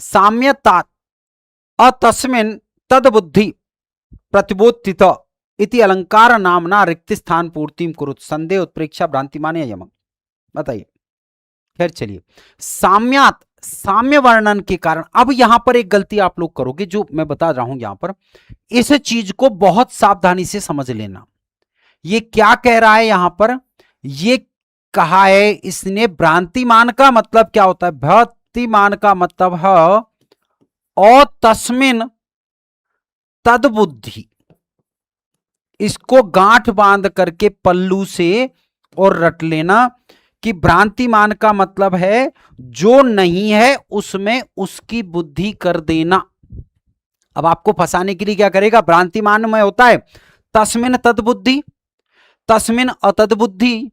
साम्यता अतस्मिन् तद्बुद्धि प्रतिबोधित इति अलंकार नामना रिक्त स्थान पूर्तिम कुरुत संदेह उत्प्रेक्षा भ्रांतिमान यम। बताइए। खैर चलिए, साम्यात साम्य वर्णन के कारण अब यहां पर एक गलती आप लोग करोगे जो मैं बता रहा हूं यहां पर, इस चीज को बहुत सावधानी से समझ लेना। ये क्या कह रहा है यहां पर, ये कहा है इसने भ्रांतिमान का मतलब क्या होता है, भ्रांतिमान का मतलब है अतस्मिन् तद्बुद्धि। इसको गांठ बांध करके पल्लू से और रट लेना कि भ्रांतिमान का मतलब है जो नहीं है उसमें उसकी बुद्धि कर देना। अब आपको फंसाने के लिए क्या करेगा, भ्रांतिमान में होता है तस्मिन् तद्बुद्धि, तस्मिन् अतद्बुद्धि,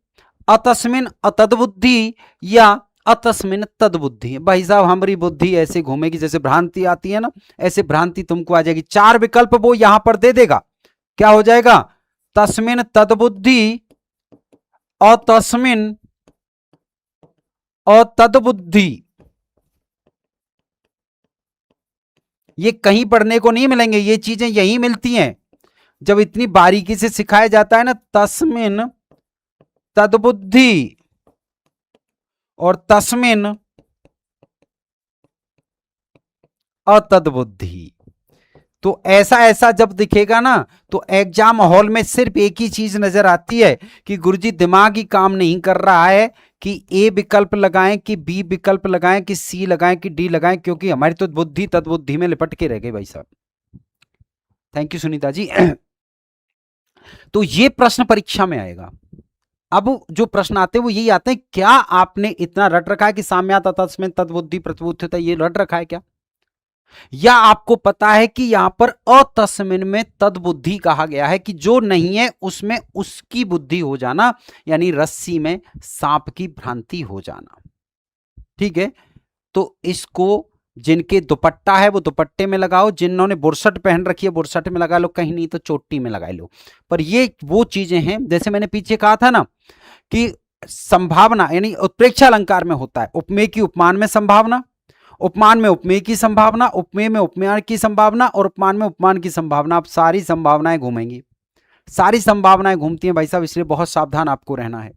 अतस्मिन् अतद्बुद्धि या अतस्मिन् तद्बुद्धि। भाई साहब हमारी बुद्धि ऐसे घूमेगी जैसे भ्रांति आती है ना, ऐसे भ्रांति तुमको आ जाएगी। चार विकल्प वो यहां पर दे देगा, क्या हो जाएगा, तस्मिन् तद्बुद्धि, अतस्मिन् अतद्बुद्धि। ये कहीं पढ़ने को नहीं मिलेंगे, ये चीजें यही मिलती हैं जब इतनी बारीकी से सिखाया जाता है ना। तस्मिन् तद्बुद्धि और तस्मिन् अतद्बुद्धि। तो ऐसा ऐसा जब दिखेगा ना तो एग्जाम हॉल में सिर्फ एक ही चीज नजर आती है कि गुरुजी दिमाग ही काम नहीं कर रहा है कि ए विकल्प लगाएं कि बी विकल्प लगाएं कि सी लगाएं कि डी लगाएं, क्योंकि हमारी तो बुद्धि तद्बुद्धि में लिपट के रह गई भाई साहब। Thank you Sunita ji. तो ये प्रश्न परीक्षा में आएगा। अब जो प्रश्न आते हैं वो यही आते हैं, क्या आपने इतना रट रखा है कि साम्यात तस्मिन् तद्बुद्धि प्रतिबोधित, ये रट रखा है क्या, या आपको पता है कि यहां पर अतस्मिन् में तद्बुद्धि कहा गया है कि जो नहीं है उसमें उसकी बुद्धि हो जाना, यानी रस्सी में सांप की भ्रांति हो जाना। ठीक है, तो इसको जिनके दुपट्टा है वो दुपट्टे में लगाओ, जिन्होंने बुरसट पहन रखी है बुरसट में लगा लो, कहीं नहीं तो चोटी में लगा लो। पर ये वो चीजें हैं जैसे मैंने पीछे कहा था ना कि संभावना यानी उत्प्रेक्षा अलंकार में होता है उपमेय की उपमान में संभावना, उपमान में उपमेय की संभावना, उपमेय में उपमान की संभावना और उपमान में उपमान की संभावना। अब सारी संभावनाएं घूमेंगी, सारी संभावनाएं घूमती हैं भाई साहब, इसलिए बहुत सावधान आपको रहना है।